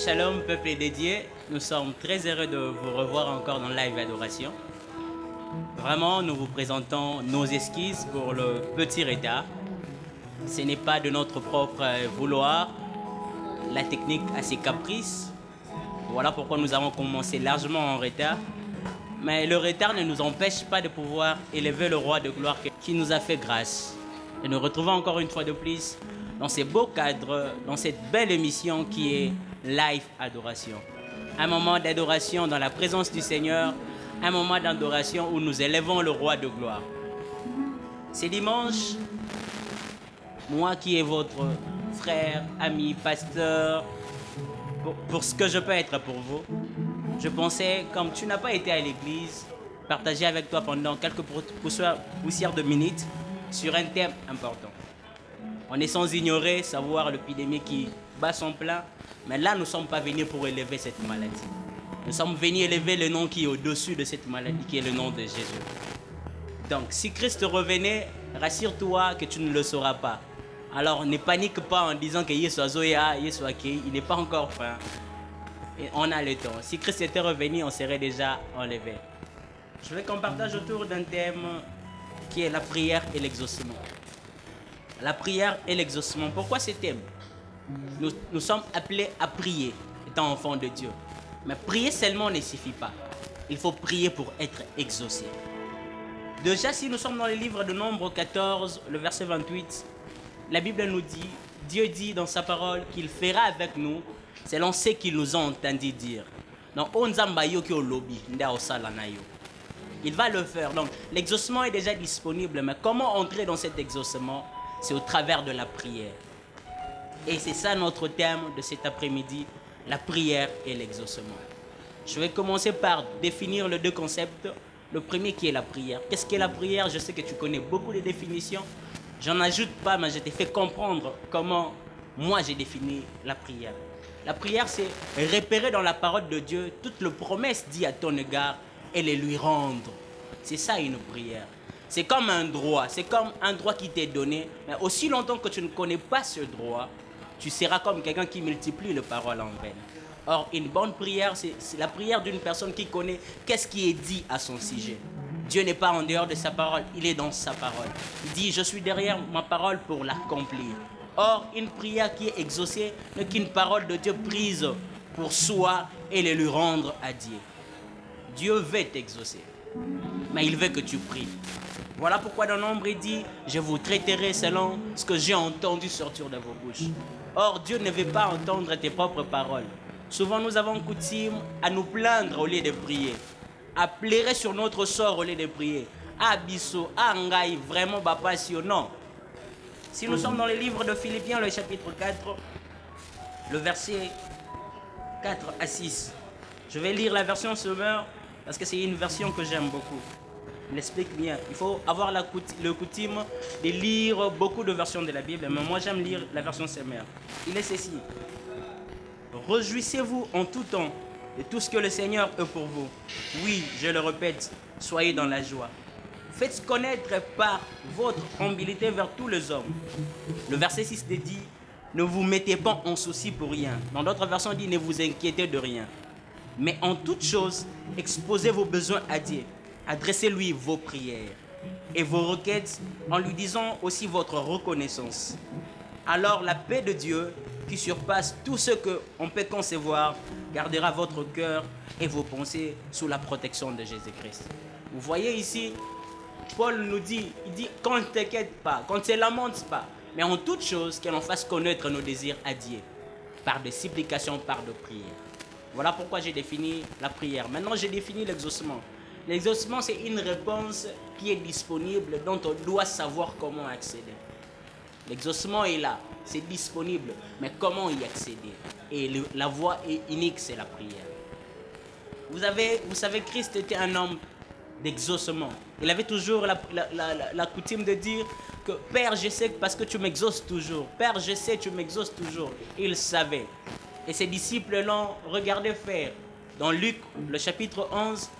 Shalom, peuple dédié. Nous sommes très heureux de vous revoir encore dans Live Adoration. Vraiment, nous vous présentons nos esquisses pour le petit retard. Ce n'est pas de notre propre vouloir. La technique a ses caprices. Voilà pourquoi nous avons commencé largement en retard. Mais le retard ne nous empêche pas de pouvoir élever le roi de gloire qui nous a fait grâce. Et nous retrouvons encore une fois de plus dans ces beaux cadres, dans cette belle émission qui est Live Adoration. Un moment d'adoration dans la présence du Seigneur, un moment d'adoration où nous élevons le roi de gloire. C'est dimanche, moi qui est votre frère, ami, pasteur, pour ce que je peux être pour vous, je pensais, comme tu n'as pas été à l'église, partager avec toi pendant quelques poussières de minutes sur un thème important. On est sans ignorer, savoir l'épidémie qui bat son plein, mais là, nous ne sommes pas venus pour élever cette maladie. Nous sommes venus élever le nom qui est au-dessus de cette maladie, qui est le nom de Jésus. Donc, si Christ revenait, rassure-toi que tu ne le sauras pas. Alors, ne panique pas en disant que il n'est pas encore fin. Et on a le temps. Si Christ était revenu, on serait déjà enlevé. Je veux qu'on partage autour d'un thème qui est la prière et l'exaucement. La prière et l'exaucement. Pourquoi ce thème ? Nous sommes appelés à prier, étant enfants de Dieu. Mais prier seulement ne suffit pas. Il faut prier pour être exaucé. Déjà, si nous sommes dans le livre de Nombre 14, le verset 28, la Bible nous dit, Dieu dit dans sa parole qu'il fera avec nous selon ce qu'il nous a entendu dire. Donc, il va le faire. Donc, l'exaucement est déjà disponible. Mais comment entrer dans cet exaucement ? C'est au travers de la prière. Et c'est ça notre thème de cet après-midi, la prière et l'exaucement. Je vais commencer par définir les deux concepts. Le premier qui est la prière. Qu'est-ce qu'est la prière ? Je sais que tu connais beaucoup de définitions. J'en ajoute pas, mais je t'ai fait comprendre comment moi j'ai défini la prière. La prière, c'est repérer dans la parole de Dieu toutes les promesses dites à ton égard et les lui rendre. C'est ça une prière. C'est comme un droit. C'est comme un droit qui t'est donné. Mais aussi longtemps que tu ne connais pas ce droit, tu seras comme quelqu'un qui multiplie les paroles en vain. Or, une bonne prière, c'est la prière d'une personne qui connaît qu'est-ce qui est dit à son sujet. Dieu n'est pas en dehors de sa parole, il est dans sa parole. Il dit, je suis derrière ma parole pour l'accomplir. Or, une prière qui est exaucée n'est qu'une parole de Dieu prise pour soi et le lui rendre à Dieu. Dieu veut t'exaucer, mais il veut que tu pries. Voilà pourquoi dans Nombre il dit, je vous traiterai selon ce que j'ai entendu sortir de vos bouches. Or, Dieu ne veut pas entendre tes propres paroles. Souvent, nous avons coutume à nous plaindre au lieu de prier, à pleurer sur notre sort au lieu de prier. Ah, bisso, ah, ngai, vraiment, non. Si nous sommes dans le livre de Philippiens, le chapitre 4, le verset 4 à 6, je vais lire la version Semeur parce que c'est une version que j'aime beaucoup. Il explique bien. Il faut avoir le coutume de lire beaucoup de versions de la Bible, mais moi j'aime lire la version Semeur. Il est ceci. Réjouissez-vous en tout temps de tout ce que le Seigneur est pour vous. Oui, je le répète, soyez dans la joie. Faites connaître par votre humilité vers tous les hommes. Le verset 6 dit, ne vous mettez pas en souci pour rien. Dans d'autres versions, il dit, ne vous inquiétez de rien. Mais en toute chose, exposez vos besoins à Dieu. Adressez-lui vos prières et vos requêtes en lui disant aussi votre reconnaissance. Alors la paix de Dieu, qui surpasse tout ce qu'on peut concevoir, gardera votre cœur et vos pensées sous la protection de Jésus-Christ. Vous voyez ici, Paul nous dit, il dit qu'on ne t'inquiète pas, qu'on ne se lamente pas, mais en toute chose, que l'on fasse connaître nos désirs à Dieu, par des supplications, par des prières. Voilà pourquoi j'ai défini la prière. Maintenant, j'ai défini l'exaucement. L'exaucement, c'est une réponse qui est disponible, dont on doit savoir comment accéder. L'exaucement est là, c'est disponible, mais comment y accéder ? Et la voie est unique, c'est la prière. Vous savez, Christ était un homme d'exaucement. Il avait toujours la coutume de dire que Père, je sais parce que tu m'exauces toujours. Père, je sais, tu m'exauces toujours. Il savait. Et ses disciples l'ont regardé faire. Dans Luc, le chapitre 11,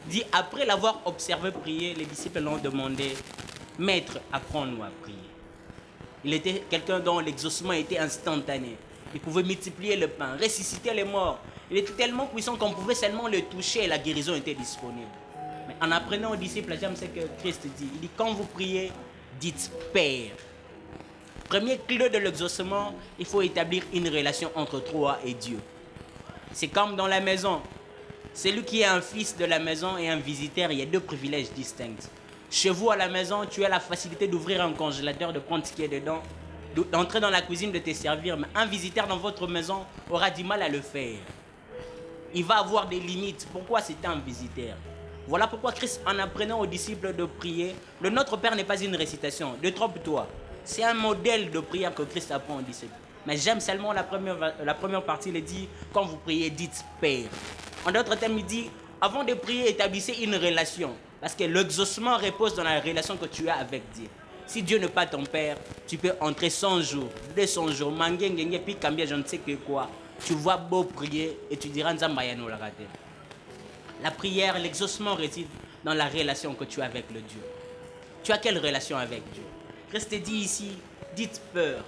dit, après l'avoir observé prier, les disciples l'ont demandé, Maître, apprends-nous à prier. Il était quelqu'un dont l'exaucement était instantané. Il pouvait multiplier le pain, ressusciter les morts. Il était tellement puissant qu'on pouvait seulement le toucher et la guérison était disponible. Mais en apprenant aux disciples, j'aime ce que Christ dit. Il dit, quand vous priez, dites Père. Premier clé de l'exaucement, il faut établir une relation entre toi et Dieu. C'est comme dans la maison. Celui qui est un fils de la maison et un visiteur, il y a deux privilèges distincts. Chez vous à la maison, tu as la facilité d'ouvrir un congélateur, de prendre ce qui est dedans, d'entrer dans la cuisine, de te servir. Mais un visiteur dans votre maison aura du mal à le faire. Il va avoir des limites. Pourquoi c'est un visiteur? Voilà pourquoi Christ, en apprenant aux disciples de prier, le Notre Père n'est pas une récitation. Détrompe-toi. C'est un modèle de prière que Christ apprend aux disciples. Mais j'aime seulement la première partie, il dit, quand vous priez, dites Père. En d'autres termes, il dit, avant de prier, établissez une relation. Parce que l'exaucement repose dans la relation que tu as avec Dieu. Si Dieu n'est pas ton Père, tu peux entrer 100 jours, 200 jours, manguer, puis cambier je ne sais que quoi. Tu vois beau prier et tu diras, Nzambayano la raté. La prière, l'exaucement réside dans la relation que tu as avec le Dieu. Tu as quelle relation avec Dieu? Christ te dit ici, dites peur.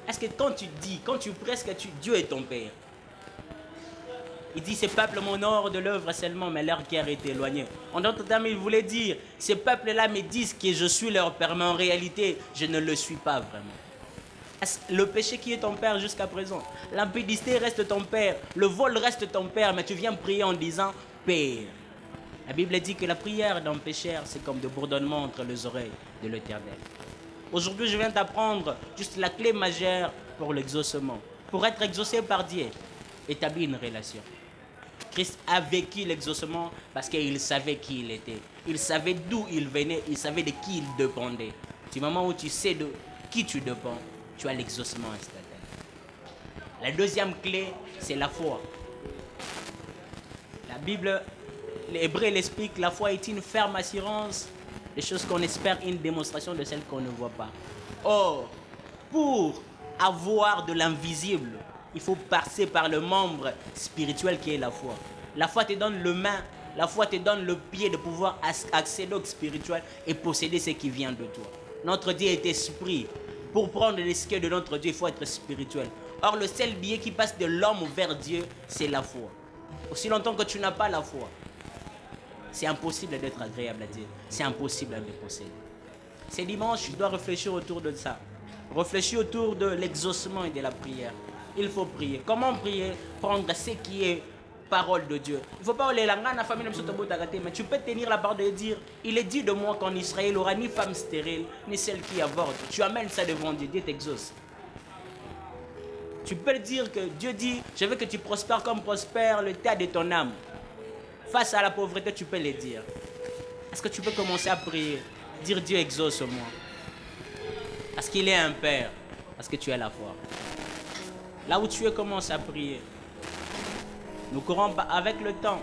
Est-ce que quand tu dis, quand tu pries, est-ce que Dieu est ton Père? Il dit, ces peuples m'honorent de l'œuvre seulement, mais leur cœur est éloigné. En d'autres termes, il voulait dire, ces peuples-là me disent que je suis leur Père, mais en réalité, je ne le suis pas vraiment. Le péché qui est ton père jusqu'à présent, l'impudicité reste ton père, le vol reste ton père, mais tu viens prier en disant Père. La Bible dit que la prière d'un pécheur, c'est comme de bourdonnement entre les oreilles de l'Éternel. Aujourd'hui, je viens t'apprendre juste la clé majeure pour l'exaucement. Pour être exaucé par Dieu, établis une relation. Christ a vécu l'exaucement parce qu'il savait qui il était. Il savait d'où il venait, il savait de qui il dépendait. Du moment où tu sais de qui tu dépends, tu as l'exaucement instantané. La deuxième clé, c'est la foi. La Bible, l'Hébreu l'explique, la foi est une ferme assurance des choses qu'on espère, une démonstration de celles qu'on ne voit pas. Or, pour avoir de l'invisible, il faut passer par le membre spirituel qui est la foi. La foi te donne le main, la foi te donne le pied de pouvoir accéder au spirituel et posséder ce qui vient de toi. Notre Dieu est esprit. Pour prendre ce qui est de notre Dieu, il faut être spirituel. Or, le seul biais qui passe de l'homme vers Dieu, c'est la foi. Aussi longtemps que tu n'as pas la foi, c'est impossible d'être agréable à Dieu. C'est impossible de posséder. C'est dimanche, tu dois réfléchir autour de ça. Réfléchir autour de l'exaucement et de la prière. Il faut prier. Comment prier? Prendre ce qui est parole de Dieu. Il ne faut pas aller là, mais tu peux tenir la parole de dire, il est dit de moi qu'en Israël, il n'y aura ni femme stérile, ni celle qui avorte. Tu amènes ça devant Dieu, Dieu t'exauce. Tu peux dire que Dieu dit, je veux que tu prospères comme prospère le tas de ton âme. Face à la pauvreté, tu peux le dire. Est-ce que tu peux commencer à prier? Dire Dieu exauce-moi. Parce qu'il est un Père. Parce que tu as la foi. Là où tu es, commence à prier. Nous courons avec le temps.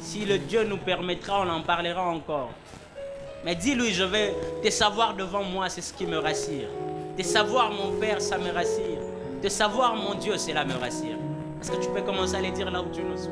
Si le Dieu nous permettra, on en parlera encore. Mais dis-lui, je vais te savoir devant moi, c'est ce qui me rassure. Te savoir mon Père, ça me rassure. Te savoir mon Dieu, cela me rassure. Est-ce que tu peux commencer à le dire là où tu nous suis?